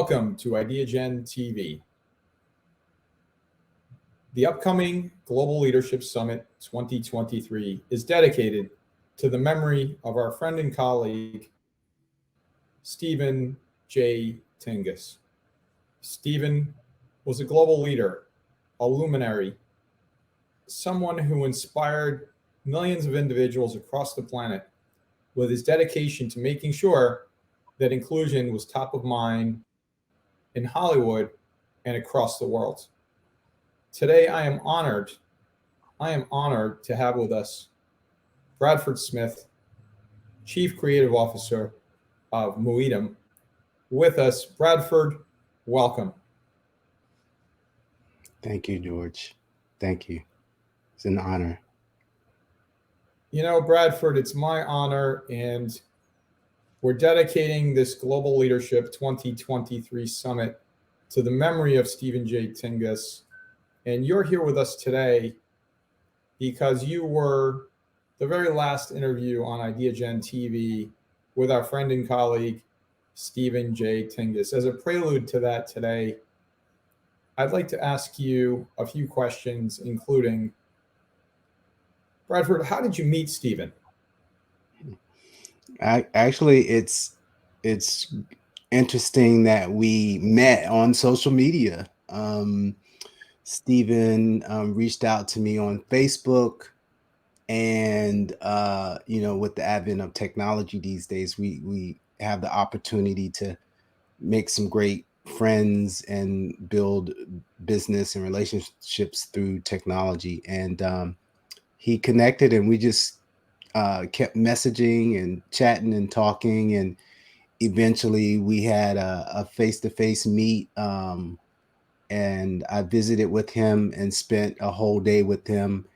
Welcome to Ideagen TV. The upcoming Global Leadership Summit 2023 is dedicated to the memory of our friend and colleague, Steven J. Tingus. Steven was a global leader, a luminary, someone who inspired millions of individuals across the planet with his dedication to making sure that inclusion was top of mind in Hollywood and across the world. Today, I am honored to have with us Bradford Smith, Chief Creative Officer of Muidum, with us. Bradford, welcome. Thank you, George. Thank you. It's an honor. You know, Bradford, it's my honor, and we're dedicating this Global Leadership 2023 Summit to the memory of Steven J. Tingus. And you're here with us today because you were the very last interview on Ideagen TV with our friend and colleague, Steven J. Tingus. As a prelude to that today, I'd like to ask you a few questions, including, Bradford, how did you meet Steven? It's interesting that we met on social media. Steven reached out to me on Facebook, and with the advent of technology these days, we have the opportunity to make some great friends and build business and relationships through technology. And he connected, and we just kept messaging and chatting and talking, and eventually we had a face-to-face meet, and I visited with him and spent a whole day with him.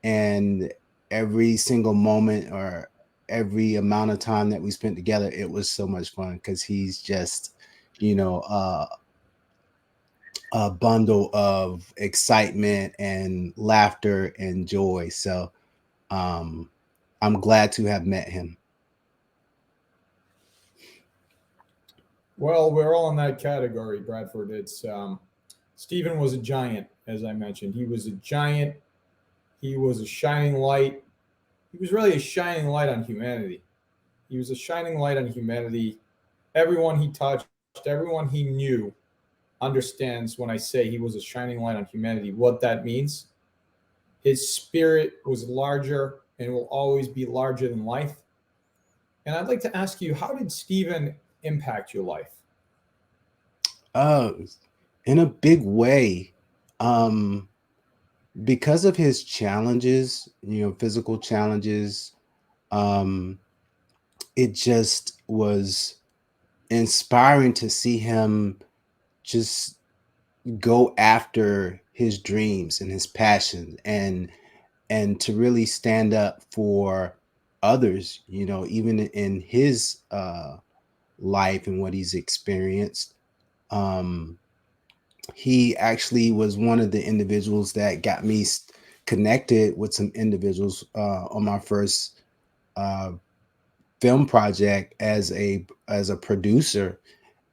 And every single moment or every amount of time that we spent together, it was so much fun because he's just a bundle of excitement and laughter and joy. So I'm glad to have met him. Well, we're all in that category, Bradford. It's Steven was a giant, as I mentioned. He was a giant. He was a shining light. He was really a shining light on humanity. He was a shining light on humanity. Everyone he touched, everyone he knew understands when I say he was a shining light on humanity, what that means. His spirit was larger and will always be larger than life. And I'd like to ask you, how did Steven impact your life? In a big way. Because of his challenges, physical challenges, it just was inspiring to see him just go after his dreams and his passion, and to really stand up for others, even in his life and what he's experienced. He actually was one of the individuals that got me connected with some individuals on my first film project as a producer.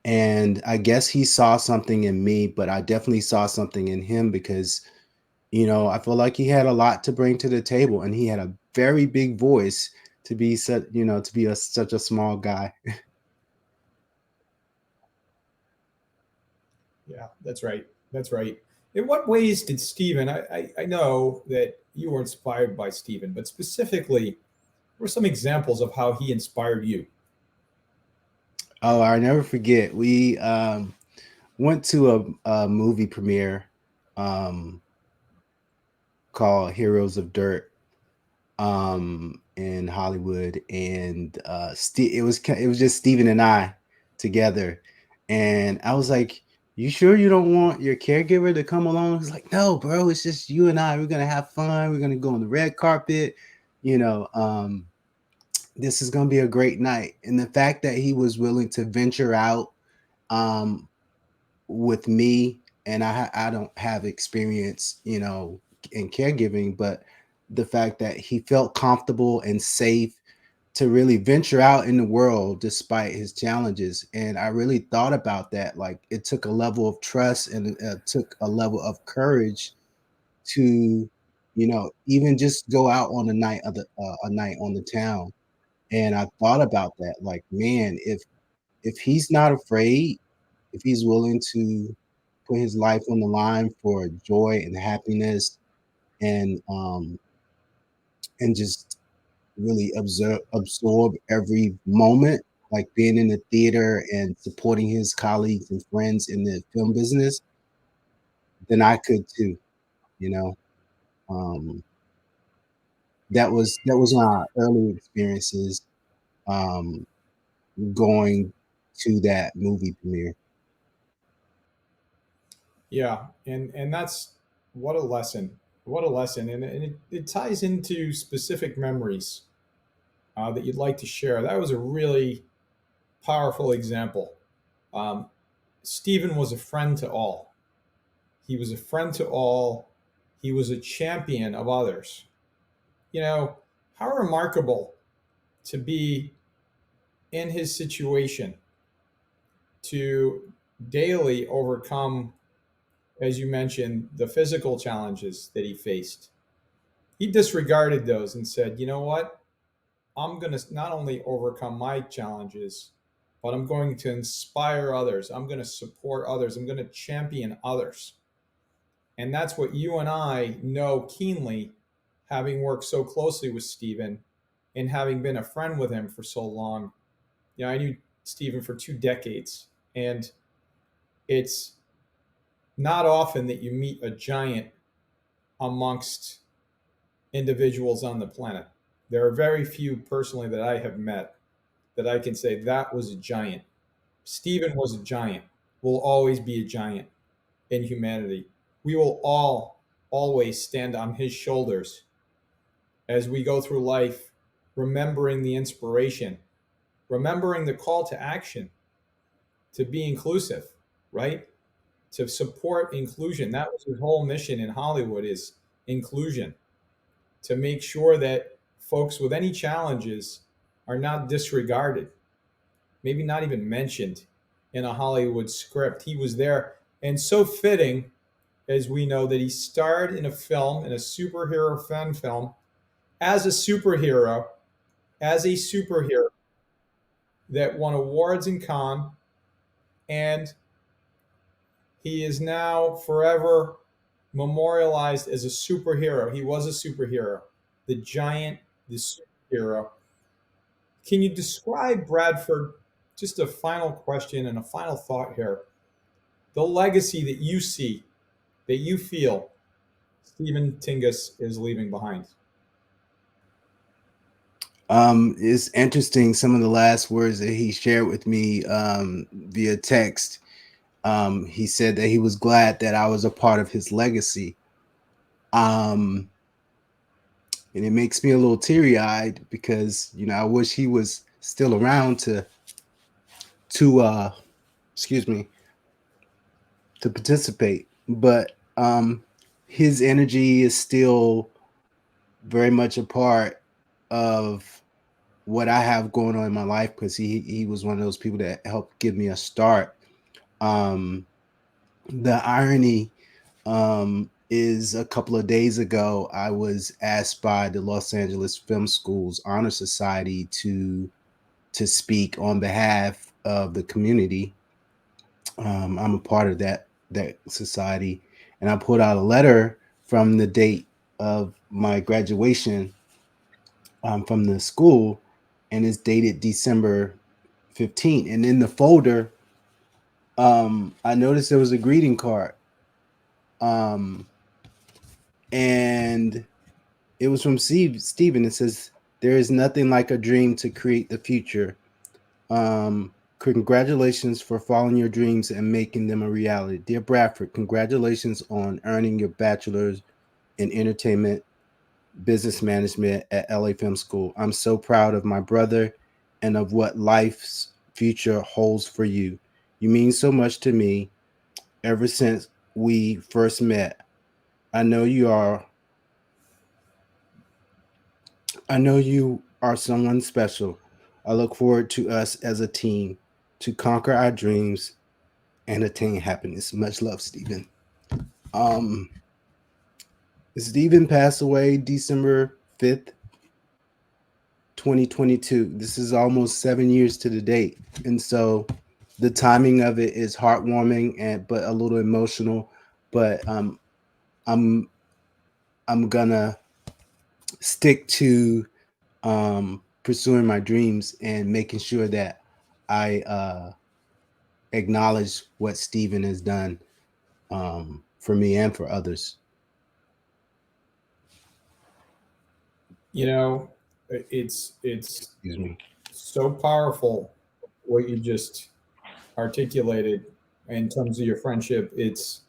And I guess he saw something in me, but I definitely saw something in him because, I feel like he had a lot to bring to the table, and he had a very big voice to be such a small guy. Yeah, that's right. That's right. In what ways did Steven, I know that you were inspired by Steven, but specifically, what were some examples of how he inspired you? Oh, I'll never forget. We went to a movie premiere called Heroes of Dirt in Hollywood, and it was just Steven and I together, and I was like, "You sure you don't want your caregiver to come along?" He's like, "No, bro, it's just you and I. We're gonna have fun. We're gonna go on the red carpet. This is gonna be a great night." And the fact that he was willing to venture out with me, and I don't have experience, in caregiving, but the fact that he felt comfortable and safe to really venture out in the world despite his challenges. And I really thought about that. Like, it took a level of trust, and it took a level of courage to, even just go out on a night on the town. And I thought about that. Like, man, if he's not afraid, if he's willing to put his life on the line for joy and happiness, and just really absorb every moment, like being in the theater and supporting his colleagues and friends in the film business, then I could too, you know. Um, that was my early experiences, um, going to that movie premiere. Yeah, and that's what a lesson. What a lesson, and it ties into specific memories that you'd like to share. That was a really powerful example. Um, Stephen was a friend to all. He was a friend to all. He was a champion of others. You know, how remarkable to be in his situation, to daily overcome, as you mentioned, the physical challenges that he faced. He disregarded those and said, you know what? I'm going to not only overcome my challenges, but I'm going to inspire others. I'm going to support others. I'm going to champion others. And that's what you and I know keenly, having worked so closely with Stephen and having been a friend with him for so long. I knew Stephen for 2 decades. And it's not often that you meet a giant amongst individuals on the planet. There are very few personally that I have met that I can say that was a giant. Stephen was a giant, will always be a giant in humanity. We will all always stand on his shoulders as we go through life, remembering the inspiration, remembering the call to action to be inclusive, right? To support inclusion. That was his whole mission in Hollywood, is inclusion, to make sure that folks with any challenges are not disregarded, maybe not even mentioned in a Hollywood script. He was there. And so fitting, as we know, that he starred in a film, in a superhero fan film, as a superhero, that won awards in Cannes, and he is now forever memorialized as a superhero. He was a superhero, the giant, the superhero. Can you describe Bradford? Just a final question and a final thought here. The legacy that you see, that you feel Steven Tingus is leaving behind. It's interesting, some of the last words that he shared with me, via text. He said that he was glad that I was a part of his legacy. Um, and it makes me a little teary-eyed because, I wish he was still around to excuse me, to participate. But his energy is still very much a part of what I have going on in my life, because he was one of those people that helped give me a start. Um, the irony, is a couple of days ago, I was asked by the Los Angeles Film School's Honor Society to speak on behalf of the community. I'm a part of that society, and I put out a letter from the date of my graduation, from the school, and it's dated December 15th. And in the folder, I noticed there was a greeting card, um, and it was from Steven. It says, "There is nothing like a dream to create the future. Congratulations for following your dreams and making them a reality. Dear Bradford, congratulations on earning your bachelor's in entertainment business management at LA Film School. I'm so proud of my brother and of what life's future holds for you. You mean so much to me ever since we first met. I know you are are someone special. I look forward to us as a team to conquer our dreams and attain happiness. Much love, Steven. Steven passed away December 5th, 2022. This is almost 7 years to the date. And so the timing of it is heartwarming but a little emotional. But I'm gonna stick to pursuing my dreams and making sure that I acknowledge what Steven has done for me and for others. You know, it's Excuse me. so powerful what you just articulated in terms of your friendship. It's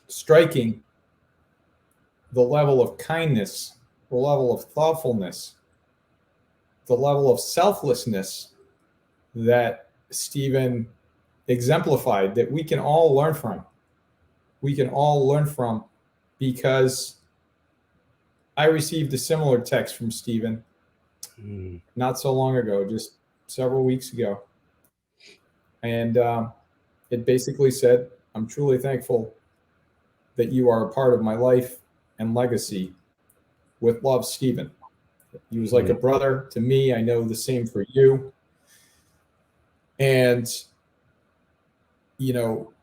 striking the level of kindness, the level of thoughtfulness, the level of selflessness that Steven exemplified, that we can all learn from. We can all learn from, because I received a similar text from Steven not so long ago, just several weeks ago. And it basically said, "I'm truly thankful that you are a part of my life and legacy. With love, Steven." He was like a brother to me. I know the same for you. And, you know,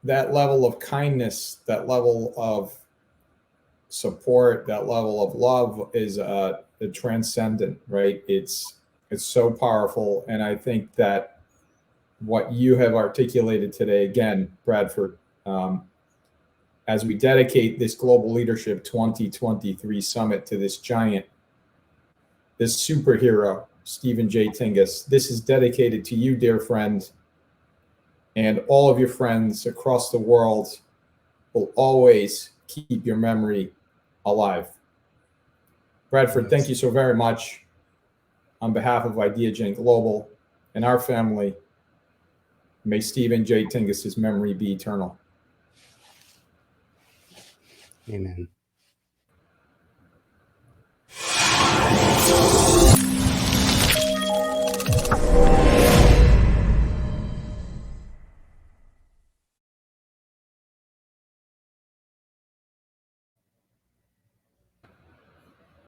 that level of kindness, that level of support, that level of love is a transcendent, right? It's so powerful. And I think that what you have articulated today, again, Bradford, as we dedicate this Global Leadership 2023 Summit to this giant, this superhero, Steven J. Tingus, this is dedicated to you, dear friend, and all of your friends across the world will always keep your memory alive. Bradford, thank you so very much. On behalf of Ideagen Global and our family, may Steven J. Tingus' memory be eternal. Amen.